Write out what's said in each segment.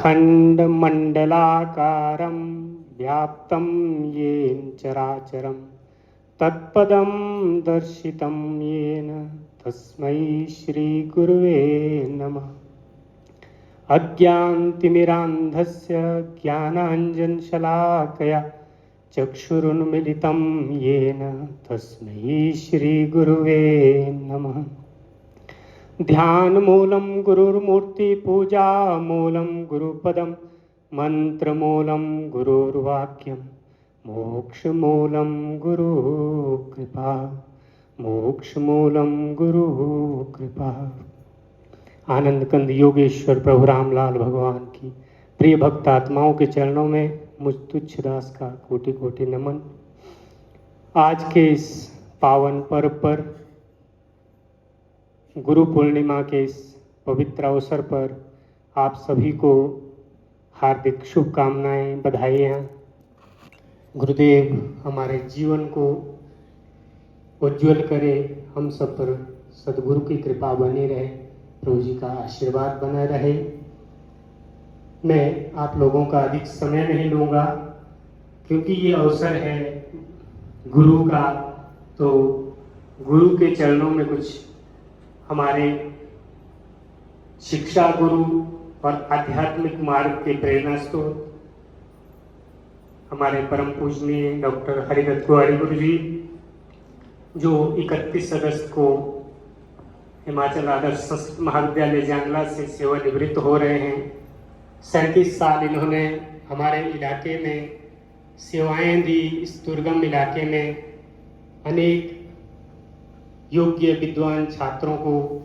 खण्डमण्डलाकारं व्याप्तं येन चराचरं तत्पदं दर्शितं येन तस्मै श्रीगुरुवे नमः। अज्ञानतिमिरान्धस्य ज्ञानाञ्जनशलाकया चक्षुरुन्मिलितं येन तस्मै श्रीगुरुवे नमः। ध्यानमूलं गुरुर्मूर्ति पूजामूलं गुरुपदं मंत्रमूलं गुरुर्वाक्यं मोक्षमूलं गुरुकृपा मोक्षमूलं गुरुकृपा। आनंद कंद योगेश्वर प्रभु रामलाल भगवान की प्रिय भक्त आत्माओं के चरणों में मुझ तुच्छ दास का कोटि कोटि नमन। आज के इस पावन पर्व पर, गुरु पूर्णिमा के इस पवित्र अवसर पर आप सभी को हार्दिक शुभकामनाएं, बधाइयाँ। गुरुदेव हमारे जीवन को उज्ज्वल करे, हम सब पर सद्गुरु की कृपा बनी रहे, प्रभु जी का आशीर्वाद बना रहे। मैं आप लोगों का अधिक समय नहीं लूँगा क्योंकि ये अवसर है गुरु का, तो गुरु के चरणों में कुछ हमारे शिक्षा गुरु और आध्यात्मिक मार्ग के प्रेरणा स्रोत हमारे परम पूजनीय डॉक्टर हरिदत्त कुआरी गुरु जी, जो 31 अगस्त को हिमाचल आदर्श संस्कृत महाविद्यालय जांगला से सेवानिवृत्त हो रहे हैं। 37 साल इन्होंने हमारे इलाके में सेवाएं दी। इस दुर्गम इलाके में अनेक योग्य विद्वान छात्रों को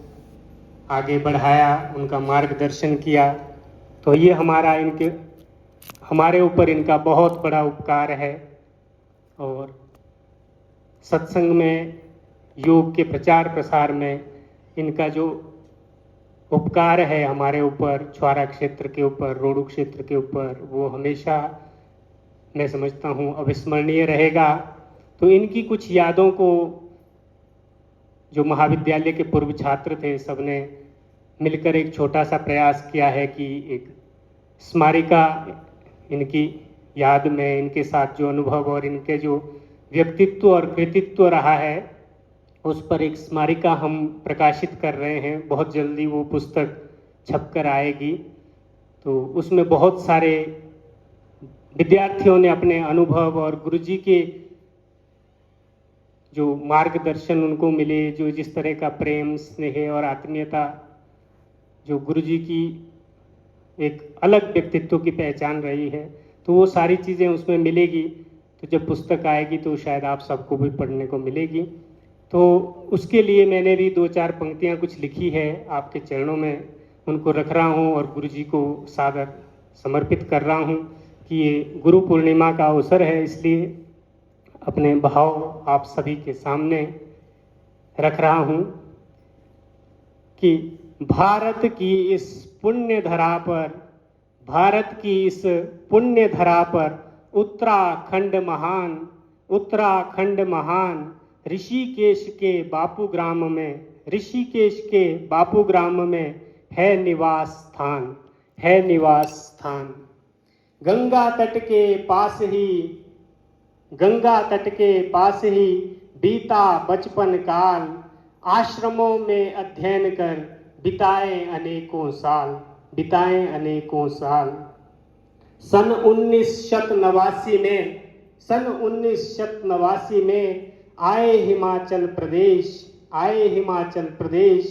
आगे बढ़ाया, उनका मार्गदर्शन किया। तो ये हमारे ऊपर इनका बहुत बड़ा उपकार है। और सत्संग में, योग के प्रचार प्रसार में इनका जो उपकार है हमारे ऊपर, छुआरा क्षेत्र के ऊपर, रोडू क्षेत्र के ऊपर, वो हमेशा मैं समझता हूँ अविस्मरणीय रहेगा। तो इनकी कुछ यादों को जो महाविद्यालय के पूर्व छात्र थे, सबने मिलकर एक छोटा सा प्रयास किया है कि एक स्मारिका इनकी याद में, इनके साथ जो अनुभव और इनके जो व्यक्तित्व और कृतित्व रहा है, उस पर एक स्मारिका हम प्रकाशित कर रहे हैं। बहुत जल्दी वो पुस्तक छपकर आएगी। तो उसमें बहुत सारे विद्यार्थियों ने अपने अनुभव और गुरुजी के जो मार्गदर्शन उनको मिले, जो जिस तरह का प्रेम, स्नेह और आत्मीयता जो गुरुजी की एक अलग व्यक्तित्व की पहचान रही है, तो वो सारी चीज़ें उसमें मिलेगी। तो जब पुस्तक आएगी तो शायद आप सबको भी पढ़ने को मिलेगी। तो उसके लिए मैंने भी 2-4 पंक्तियाँ कुछ लिखी है, आपके चरणों में उनको रख रहा हूँ और गुरुजी को सादर समर्पित कर रहा हूँ कि ये गुरु पूर्णिमा का अवसर है, इसलिए अपने भाव आप सभी के सामने रख रहा हूँ कि भारत की इस पुण्य धरा पर, भारत की इस पुण्य धरा पर उत्तराखंड महान ऋषिकेश के बापू ग्राम में, ऋषिकेश के बापू ग्राम में है निवास स्थान। गंगा तट के पास ही बीता बचपन काल, आश्रमों में अध्ययन कर बिताए अनेकों साल। सन 1989 में आए हिमाचल प्रदेश,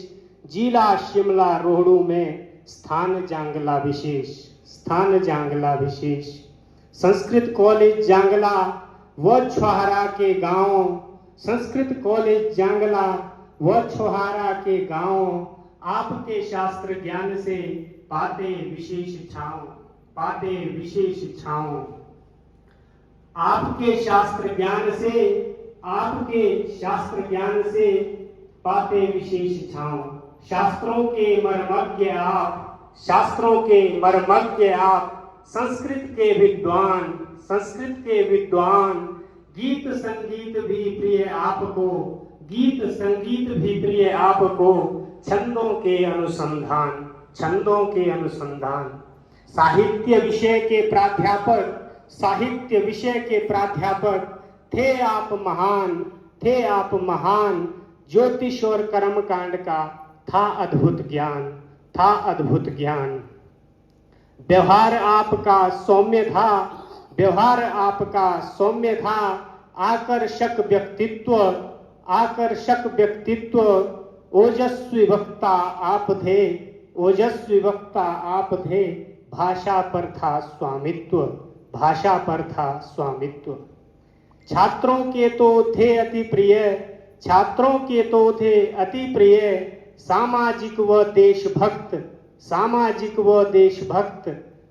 जिला शिमला रोहड़ू में स्थान जांगला विशेष। संस्कृत कॉलेज जांगला व छुहारा के गांव आपके शास्त्र ज्ञान से पाते विशेष छाँव। आपके शास्त्र ज्ञान से पाते विशेष छाँव। शास्त्रों के मर्मज्ञ आप, संस्कृत के विद्वान, गीत संगीत भी प्रिय आपको, छंदों के अनुसंधान। साहित्य विषय के प्राध्यापक थे आप महान। ज्योतिष और कर्म कांड का था अद्भुत ज्ञान। व्यवहार आपका सौम्य था। आकर्षक व्यक्तित्व ओजस्वी वक्ता आप थे। भाषा पर था स्वामित्व। छात्रों के तो थे अति प्रिय। सामाजिक व देशभक्त।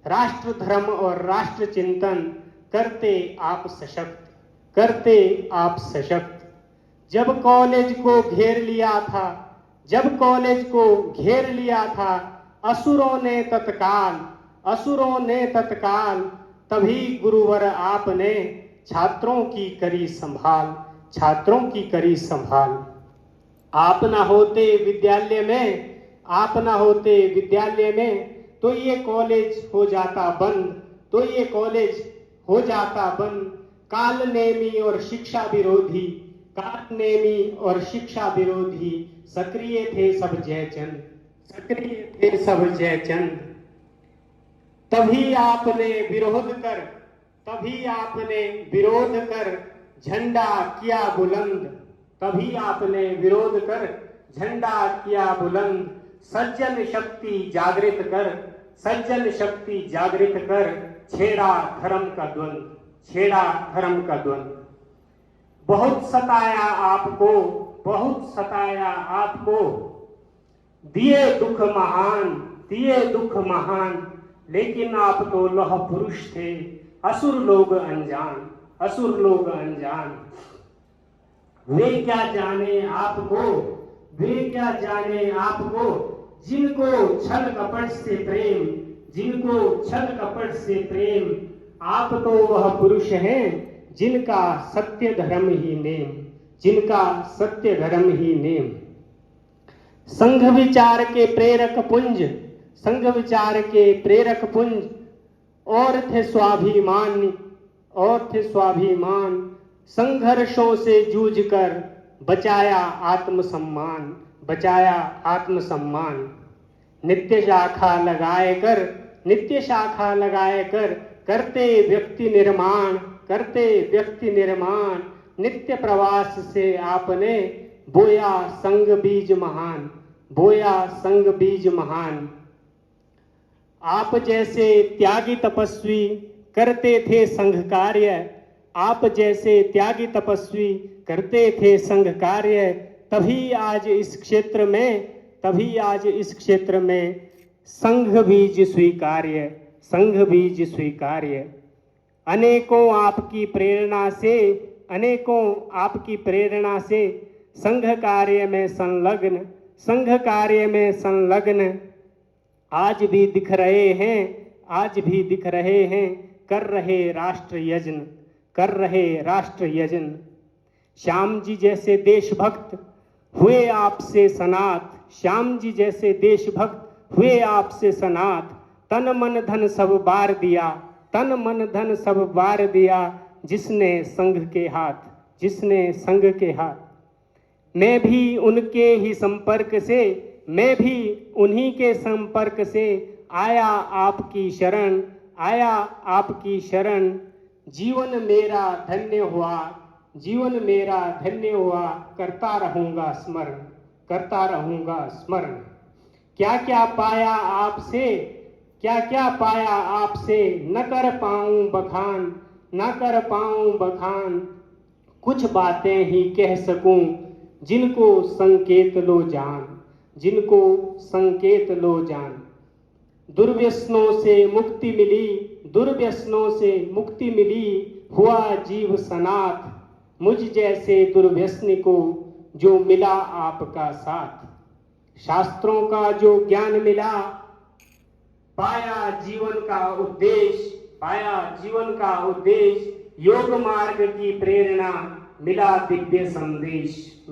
राष्ट्र धर्म और राष्ट्र चिंतन करते आप सशक्त। जब कॉलेज को घेर लिया था असुरों ने तत्काल तभी गुरुवर आपने छात्रों की करी संभाल। आप न होते विद्यालय में तो ये कॉलेज हो जाता बंद। काल नेमी और शिक्षा विरोधी सक्रिय थे सब जयचंद। तभी आपने विरोध कर झंडा किया बुलंद। सज्जन शक्ति जागृत कर छेड़ा धर्म का द्वंद। बहुत सताया आपको दिए दुख महान। लेकिन आप तो लौह पुरुष थे असुर लोग अनजान। वे क्या जाने आपको जिनको छल कपट से प्रेम। आप तो वह पुरुष हैं जिनका सत्य धर्म ही नेम। संघ विचार के प्रेरक पुंज और थे स्वाभिमान। संघर्षों से जूझकर बचाया आत्मसम्मान। नित्य शाखा लगाए कर करते व्यक्ति निर्माण। नित्य प्रवास से आपने बोया संग बीज महान। आप जैसे त्यागी तपस्वी करते थे संघ कार्य। तभी आज इस क्षेत्र में संघ बीज स्वीकार्य। अनेकों आपकी प्रेरणा से संघ कार्य में संलग्न आज भी दिख रहे हैं कर रहे राष्ट्र यजन। श्याम जी जैसे देशभक्त हुए आपसे सनात। तन मन धन सब बार दिया जिसने संघ के हाथ। मैं भी उन्हीं के संपर्क से आया आपकी शरण। जीवन मेरा धन्य हुआ करता रहूंगा स्मरण। क्या क्या पाया आपसे न कर पाऊं बखान। कुछ बातें ही कह सकूं जिनको संकेत लो जान। दुर्व्यसनों से मुक्ति मिली हुआ जीव सनाथ। मुझ जैसे दुर्व्यसनी को जो मिला आपका साथ। शास्त्रों का जो ज्ञान मिला पाया जीवन का उद्देश्य। योग मार्ग की प्रेरणा मिला दिव्य संदेश।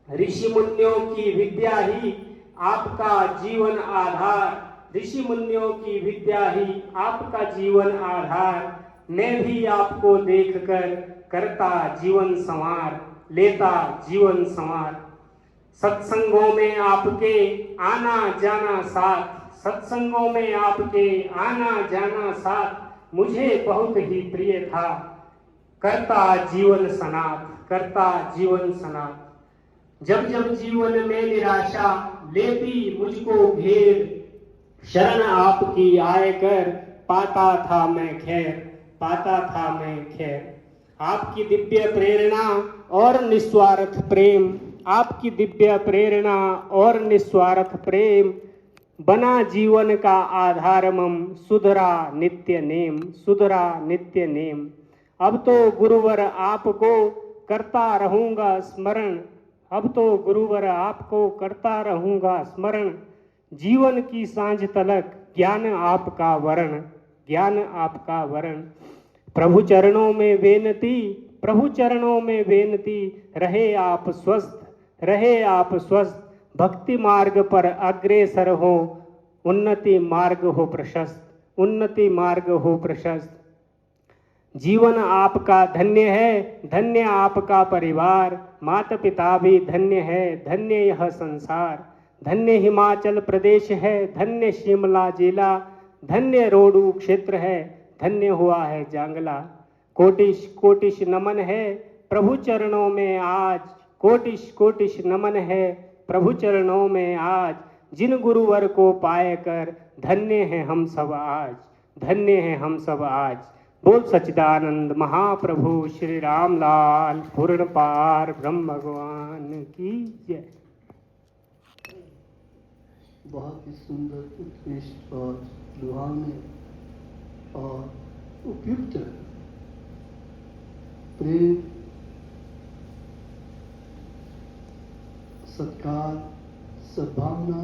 ऋषि मुनियों की विद्या ही आपका जीवन आधार। ऋषि मुनियों की विद्या ही आपका जीवन आधार। मैं भी आपको देखकर करता जीवन संवार, लेता जीवन संवार। सत्संगों में आपके आना जाना साथ, सत्संगों में आपके आना जाना साथ मुझे बहुत ही प्रिय था। करता जीवन सनाथ, करता जीवन सनाथ। जब जब जीवन में निराशा लेती मुझको घेर, शरण आपकी आए कर पाता था मैं खैर, पाता था मैं खैर। आपकी दिव्य प्रेरणा और निस्वार्थ प्रेम, आपकी दिव्य प्रेरणा और निस्वार्थ प्रेम बना जीवन का आधार मम, सुधरा नित्य नेम, सुधरा नित्य नेम। अब तो गुरुवर आपको करता रहूंगा स्मरण, अब तो गुरुवर आपको करता रहूंगा स्मरण। जीवन की सांझ तलक ज्ञान आपका वरण, ज्ञान आपका वरण। प्रभु चरणों में बेनती, प्रभु चरणों में बेनती, रहे आप स्वस्थ, रहे आप स्वस्थ। भक्ति मार्ग पर अग्रसर हो, उन्नति मार्ग हो प्रशस्त, उन्नति मार्ग हो प्रशस्त। जीवन आपका धन्य है, धन्य आपका परिवार। माता पिता भी धन्य है, धन्य यह संसार। धन्य हिमाचल प्रदेश है, धन्य शिमला जिला, धन्य रोडू क्षेत्र है, धन्य हुआ है जांगला। कोटिश कोटिश नमन है प्रभु चरणों में आज, कोटिश कोटिश नमन है प्रभु चरणों में आज। जिन गुरुवर को पाए कर धन्य हैं हम सब आज, धन्य हैं हम सब आज। बोल सच्चिदानंद महाप्रभु श्री रामलाल पूर्णपार ब्रह्म भगवान की जय। बहुत ही सुंदर, उत्कृष्ट और लुभावने और उपयुक्त प्रेम, सत्कार, सद्भावना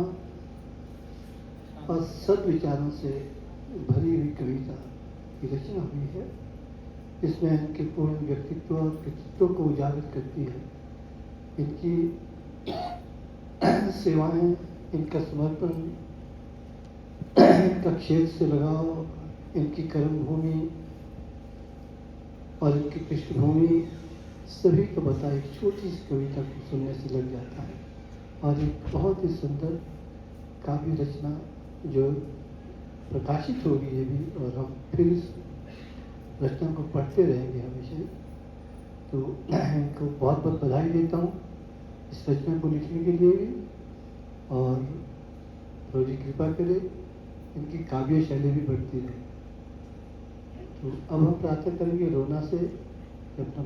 और सद्विचारों से भरी हुई कविता की रचना हुई है। इसमें इनके पूर्ण व्यक्तित्व और कृतित्व को उजागर करती है। इनकी सेवाएं, इनका समर्पण, इनका क्षेत्र से लगाव, इनकी कर्मभूमि और इनकी पृष्ठभूमि सभी को बताए एक छोटी सी कविता को सुनने से लग जाता है। और एक बहुत ही सुंदर काव्य रचना जो प्रकाशित होगी ये भी, और हम फिर इस रचना को पढ़ते रहेंगे हमेशा। तो इनको बहुत बहुत बधाई देता हूँ इस रचना को लिखने के लिए भी, और प्रभु जी कृपा करे इनकी काव्य शैली भी बढ़ती रहे। तो अब हम प्रार्थना करेंगे रोना से अपना